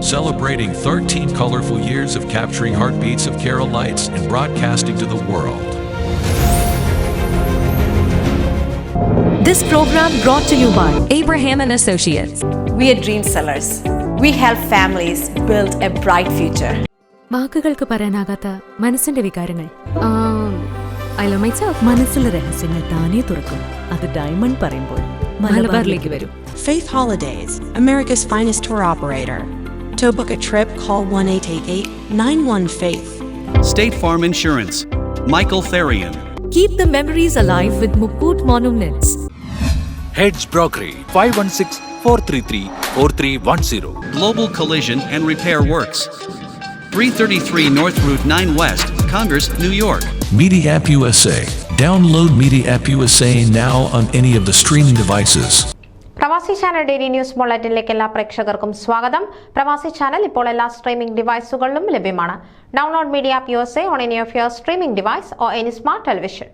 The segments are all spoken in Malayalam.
celebrating 13 colorful years of capturing heartbeats of Kerala lights and broadcasting to the world. This program brought to you by Abraham and Associates. We are dream sellers. We help families build a bright future. വാക്കുകൾക്ക് പറയാനാകാത്ത മനസ്സിന്റെ വികാരങ്ങൾ. I love myself. മനസ്സിലെ രഹസ്യങ്ങൾ താനേ തുറക്കും. അത് ഡയമണ്ട് പറയുമ്പോൾ മലബാറിലേക്ക് വരും. Faith Holidays, America's finest tour operator. To book a trip, call 1-888-91-FAITH. State Farm Insurance, Michael Therian. Keep the memories alive with Mukut Monuments. Heads Brokery 516-433-4310. Global Collision and Repair Works, 333 North Route 9 West, Congress, New York. Media App USA. Download Media App USA now on any of the streaming devices. പ്രവാസി ചാനൽ ഡെയിലി ന്യൂസ് ബുള്ളറ്റിനിലേക്ക് എല്ലാ പ്രേക്ഷകർക്കും സ്വാഗതം. പ്രവാസി ചാനൽ ഇപ്പോൾ എല്ലാ സ്ട്രീമിംഗ് ഡിവൈസുകളിലും ലഭ്യമാണ്. Download media app USA on any of your streaming device or any smart television.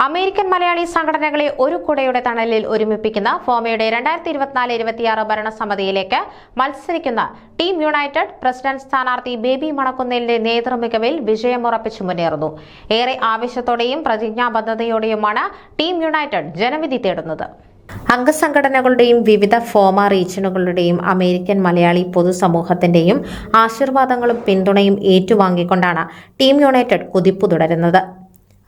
American Malayali സംഘടനകളെ ഒരു കുടയുടെ തണലിൽ ഒരുമിപ്പിക്കുന്ന ഫോമയുടെ 2024-26 ഭരണസമിതിയിലേക്ക് മത്സരിക്കുന്ന ടീം യുണൈറ്റഡ് പ്രസിഡന്റ് സ്ഥാനാർത്ഥി ബേബി മണക്കുന്നേലിന്റെ നേതൃമികവിൽ വിജയമുറപ്പിച്ചു മുന്നേറുന്നു. ഏറെ ആവേശത്തോടെയും പ്രതിജ്ഞാബദ്ധതയോടെയുമാണ് ടീം യുണൈറ്റഡ് ജനവിധി തേടുന്നത്. അംഗസംഘടനകളുടെയും വിവിധ ഫോമ റീജിയനുകളുടെയും അമേരിക്കൻ മലയാളി പൊതുസമൂഹത്തിന്റെയും ആശീർവാദങ്ങളും പിന്തുണയും ഏറ്റുവാങ്ങിക്കൊണ്ടാണ് ടീം യുണൈറ്റഡ് കുതിപ്പു തുടരുന്നത്.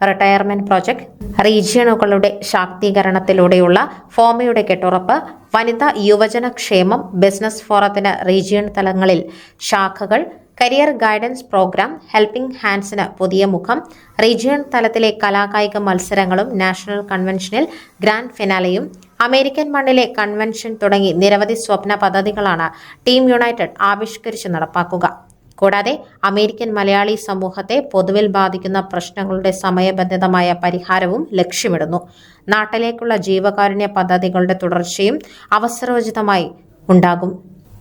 റിട്ടയർമെന്റ് പ്രോജക്ട്, റീജിയനുകളുടെ ശാക്തീകരണത്തിലൂടെയുള്ള ഫോമയുടെ കെട്ടുറപ്പ്, വനിതാ യുവജന ക്ഷേമം, ബിസിനസ് ഫോറത്തിന് റീജിയൻ തലങ്ങളിൽ ശാഖകൾ, കരിയർ ഗൈഡൻസ് പ്രോഗ്രാം, ഹെൽപ്പിംഗ് ഹാൻഡ്സിന് പുതിയ മുഖം, റീജിയൻ തലത്തിലെ കലാകായിക മത്സരങ്ങളും നാഷണൽ കൺവെൻഷനിൽ ഗ്രാൻഡ് ഫിനാലെയും, അമേരിക്കൻ മണ്ണിലെ കൺവെൻഷൻ തുടങ്ങി നിരവധി സ്വപ്ന പദ്ധതികളാണ് ടീം യുണൈറ്റഡ് ആവിഷ്കരിച്ച് നടപ്പാക്കുക. കൂടാതെ അമേരിക്കൻ മലയാളി സമൂഹത്തെ പൊതുവിൽ ബാധിക്കുന്ന പ്രശ്നങ്ങളുടെ സമയബന്ധിതമായ പരിഹാരവും ലക്ഷ്യമിടുന്നു. നാട്ടിലേക്കുള്ള ജീവകാരുണ്യ പദ്ധതികളുടെ തുടർച്ചയും അവസരോചിതമായി ഉണ്ടാകും.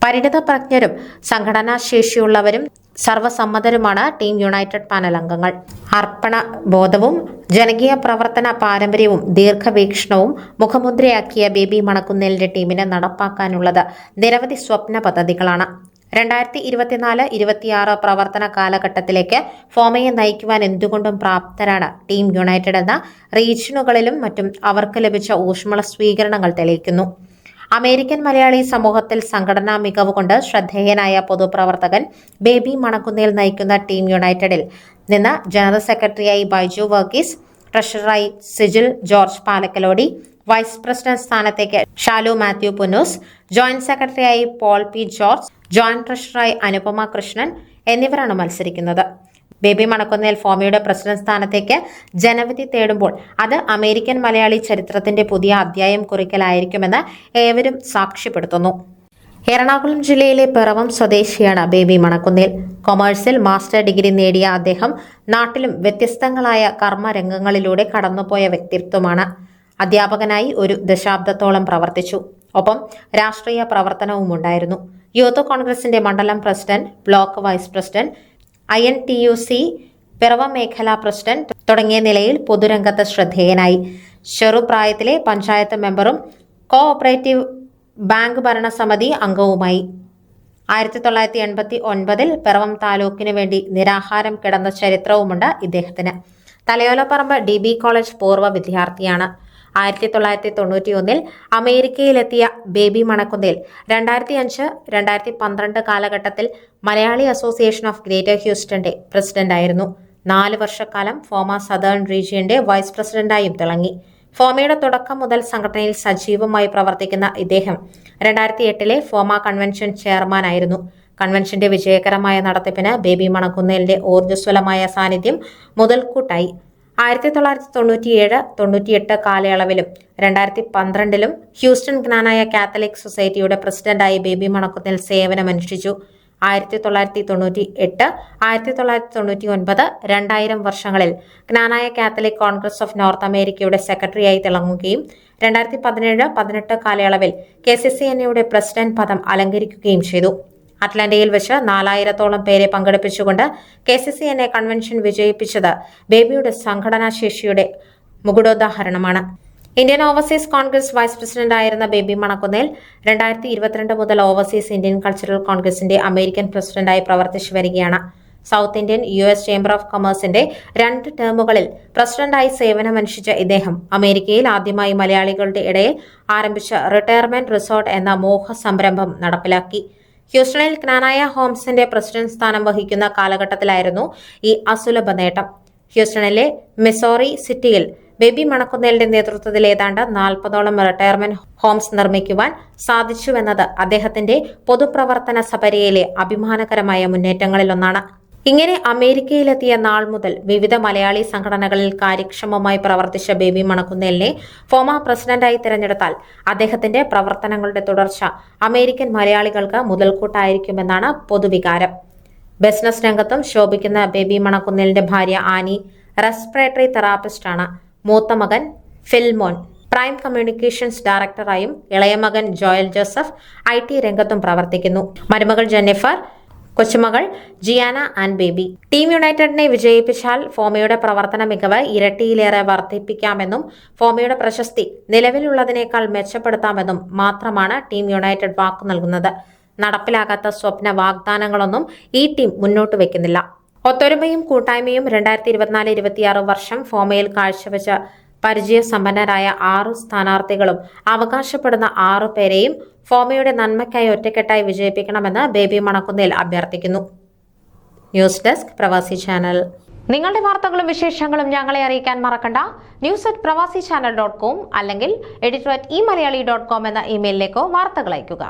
പരിണിതപ്രജ്ഞരും സംഘടനാ ശേഷിയുള്ളവരും സർവസമ്മതരുമാണ് ടീം യുണൈറ്റഡ് പാനൽ അംഗങ്ങൾ. അർപ്പണ ബോധവും ജനകീയ പ്രവർത്തന പാരമ്പര്യവും ദീർഘവീക്ഷണവും മുഖമുദ്രയാക്കിയ ബേബി മണക്കുന്നേലിന്റെ ടീമിന് നടപ്പാക്കാനുള്ളത് നിരവധി സ്വപ്ന പദ്ധതികളാണ്. 2024-26 പ്രവർത്തന കാലഘട്ടത്തിലേക്ക് ഫോമയെ നയിക്കുവാൻ എന്തുകൊണ്ടും പ്രാപ്തരാണ് ടീം യുണൈറ്റഡ് എന്ന റീജിയനുകളിലും മറ്റും അവർക്ക് ലഭിച്ച ഊഷ്മള സ്വീകരണങ്ങൾ തെളിയിക്കുന്നു. അമേരിക്കൻ മലയാളി സമൂഹത്തിൽ സംഘടനാ മികവ് കൊണ്ട് ശ്രദ്ധേയനായ പൊതുപ്രവർത്തകൻ ബേബി മണക്കുന്നേൽ നയിക്കുന്ന ടീം യുണൈറ്റഡിൽ നിന്ന് ജനറൽ സെക്രട്ടറിയായി ബൈജു വർഗീസ്, ട്രഷററായി സിജിൽ ജോർജ് പാലക്കലോടി, വൈസ് പ്രസിഡന്റ് സ്ഥാനത്തേക്ക് ഷാലു മാത്യു പുന്നൂസ്, ജോയിന്റ് സെക്രട്ടറിയായി പോൾ പി ജോർജ്, ജോയിന്റ് ട്രഷററായി അനുപമ കൃഷ്ണൻ എന്നിവരാണ് മത്സരിക്കുന്നത്. ബേബി മണക്കുന്നേൽ ഫോമയുടെ പ്രസിഡന്റ് സ്ഥാനത്തേക്ക് ജനവിധി തേടുമ്പോൾ അത് അമേരിക്കൻ മലയാളി ചരിത്രത്തിന്റെ പുതിയ അധ്യായം കുറിക്കലായിരിക്കുമെന്ന് ഏവരും സാക്ഷ്യപ്പെടുത്തുന്നു. എറണാകുളം ജില്ലയിലെ പിറവം സ്വദേശിയാണ് ബേബി മണക്കുന്നേൽ. കൊമേഴ്സിൽ മാസ്റ്റർ ഡിഗ്രി നേടിയ അദ്ദേഹം നാട്ടിലും വ്യത്യസ്തങ്ങളായ കർമ്മരംഗങ്ങളിലൂടെ കടന്നുപോയ വ്യക്തിത്വമാണ്. അധ്യാപകനായി ഒരു ദശാബ്ദത്തോളം പ്രവർത്തിച്ചു. ഒപ്പം രാഷ്ട്രീയ പ്രവർത്തനവും ഉണ്ടായിരുന്നു. യൂത്ത് കോൺഗ്രസിന്റെ മണ്ഡലം president, block vice president, INTUC Piravom മേഖലാ പ്രസിഡന്റ് തുടങ്ങിയ നിലയിൽ പൊതുരംഗത്ത് ശ്രദ്ധേയനായി. ചെറുപ്രായത്തിലെ പഞ്ചായത്ത് മെമ്പറും കോഓപ്പറേറ്റീവ് ബാങ്ക് ഭരണസമിതി അംഗവുമായി. 1989 പിറവം താലൂക്കിന് വേണ്ടി നിരാഹാരം കിടന്ന ചരിത്രവുമുണ്ട് ഇദ്ദേഹത്തിന്. തലയോലപ്പറമ്പ് DB കോളേജ് പൂർവ്വ വിദ്യാർത്ഥിയാണ്. 1991 അമേരിക്കയിലെത്തിയ ബേബി മണക്കുന്നേൽ 2005-2012 കാലഘട്ടത്തിൽ മലയാളി അസോസിയേഷൻ ഓഫ് ഗ്രേറ്റർ ഹ്യൂസ്റ്റന്റെ പ്രസിഡന്റായിരുന്നു. 4 വർഷക്കാലം ഫോമ സദേൺ റീജിയന്റെ വൈസ് പ്രസിഡന്റായും തിളങ്ങി. ഫോമയുടെ തുടക്കം മുതൽ സംഘടനയിൽ സജീവമായി പ്രവർത്തിക്കുന്ന ഇദ്ദേഹം 2008 ഫോമ കൺവെൻഷൻ ചെയർമാനായിരുന്നു. കൺവെൻഷന്റെ വിജയകരമായ നടത്തിപ്പിന് ബേബി മണക്കുന്നേലിന്റെ ഊർജ്ജസ്വലമായ സാന്നിധ്യം മുതൽക്കൂട്ടായി. 1997-98 കാലയളവിലും 2012 ഹ്യൂസ്റ്റൺ ജ്ഞാനായ കാത്തലിക് സൊസൈറ്റിയുടെ പ്രസിഡന്റായി ബേബി മണക്കുന്നേൽ സേവനമനുഷ്ഠിച്ചു. 1998, 1999, 2000 വർഷങ്ങളിൽ ജ്ഞാനായ കാത്തലിക് കോൺഗ്രസ് ഓഫ് നോർത്ത് അമേരിക്കയുടെ സെക്രട്ടറിയായി തിളങ്ങുകയും 2017-18 കാലയളവിൽ KCCNയുടെ പ്രസിഡന്റ് പദം അലങ്കരിക്കുകയും ചെയ്തു. അറ്റ്ലാന്റയിൽ വെച്ച് 4000-ഓളം പേരെ പങ്കെടുപ്പിച്ചുകൊണ്ട് KCCNA കൺവെൻഷൻ വിജയിപ്പിച്ചത് ബേബിയുടെ സംഘടനാ ശേഷിയുടെ മുകുടോദാഹരണമാണ്. ഇന്ത്യൻ ഓവർസീസ് കോൺഗ്രസ് വൈസ് പ്രസിഡന്റായിരുന്ന ബേബി മണക്കുന്നേൽ 2022 മുതൽ ഓവർസീസ് ഇന്ത്യൻ കൾച്ചറൽ കോൺഗ്രസിന്റെ അമേരിക്കൻ പ്രസിഡന്റായി പ്രവർത്തിച്ചു വരികയാണ്. South Indian US chamber of കൊമേഴ്സിന്റെ 2 ടേമുകളിൽ പ്രസിഡന്റായി സേവനമനുഷ്ഠിച്ച ഇദ്ദേഹം അമേരിക്കയിൽ ആദ്യമായി മലയാളികളുടെ ഇടയിൽ ആരംഭിച്ച റിട്ടയർമെന്റ് റിസോർട്ട് എന്ന മോഹ സംരംഭം നടപ്പിലാക്കി. ഹ്യൂസ്റ്റണിൽ ക്നാനായ ഹോംസിന്റെ പ്രസിഡന്റ് സ്ഥാനം വഹിക്കുന്ന കാലഘട്ടത്തിലായിരുന്നു ഈ അസുലഭ നേട്ടം. ഹ്യൂസ്റ്റണിലെ മിസോറി സിറ്റിയിൽ ബേബി മണക്കുന്നേലിന്റെ നേതൃത്വത്തിൽ ഏതാണ്ട് 40ഓളം റിട്ടയർമെന്റ് ഹോംസ് നിർമ്മിക്കുവാൻ സാധിച്ചുവെന്നത് അദ്ദേഹത്തിന്റെ പൊതുപ്രവർത്തന സപര്യയിലെ അഭിമാനകരമായ മുന്നേറ്റങ്ങളിലൊന്നാണ്. ഇങ്ങനെ അമേരിക്കയിലെത്തിയ നാൾ മുതൽ വിവിധ മലയാളി സംഘടനകളിൽ കാര്യക്ഷമമായി പ്രവർത്തിച്ച ബേബി മണക്കുന്നേലിനെ ഫോമ പ്രസിഡന്റായി തിരഞ്ഞെടുത്താൽ അദ്ദേഹത്തിന്റെ പ്രവർത്തനങ്ങളുടെ തുടർച്ച അമേരിക്കൻ മലയാളികൾക്ക് മുതൽക്കൂട്ടായിരിക്കുമെന്നാണ് പൊതുവികാരം. ബിസിനസ് രംഗത്തും ശോഭിക്കുന്ന ബേബി മണക്കുന്നേലിന്റെ ഭാര്യ ആനി റെസ്പിറേറ്ററി തെറാപ്പിസ്റ്റാണ്. മൂത്ത മകൻ ഫിൽമോൻ പ്രൈം കമ്മ്യൂണിക്കേഷൻസ് ഡയറക്ടറായും ഇളയ മകൻ ജോയൽ ജോസഫ് IT രംഗത്തും പ്രവർത്തിക്കുന്നു. മരുമകൾ ജെന്നിഫർ, കൊച്ചുമകൾ ജിയാന ആൻഡ് ബേബി. ടീം യുണൈറ്റഡിനെ വിജയിപ്പിച്ചാൽ ഫോമയുടെ പ്രവർത്തന മികവ് ഇരട്ടിയിലേറെ വർദ്ധിപ്പിക്കാമെന്നും ഫോമയുടെ പ്രശസ്തി നിലവിലുള്ളതിനേക്കാൾ മെച്ചപ്പെടുത്താമെന്നും മാത്രമാണ് ടീം യുണൈറ്റഡ് വാക്കു നൽകുന്നത്. നടപ്പിലാകാത്ത സ്വപ്ന വാഗ്ദാനങ്ങളൊന്നും ഈ ടീം മുന്നോട്ട് വയ്ക്കുന്നില്ല. ഒത്തൊരുമയും കൂട്ടായ്മയും 2024-26 വർഷം ഫോമയിൽ കാഴ്ചവെച്ച പരിചയസമ്പന്നരായ 6 സ്ഥാനാർത്ഥികളും അവകാശപ്പെടുന്ന 6 പേരെയും ഫോമയുടെ നന്മയ്ക്കായി ഒറ്റക്കെട്ടായി വിജയിപ്പിക്കണമെന്ന് ബേബി മണക്കുന്നേൽ അഭ്യർത്ഥിക്കുന്നു. ന്യൂസ് ഡെസ്ക് പ്രവാസി ചാനൽ. നിങ്ങളുടെ വാർത്തകളും വിശേഷങ്ങളും ഞങ്ങളെ അറിയിക്കാൻ മറക്കണ്ട. news@pravasichannel.com അല്ലെങ്കിൽ editor@eMalayali.com എന്ന ഇമെയിലിലേക്കോ വാർത്തകൾ അയയ്ക്കുക.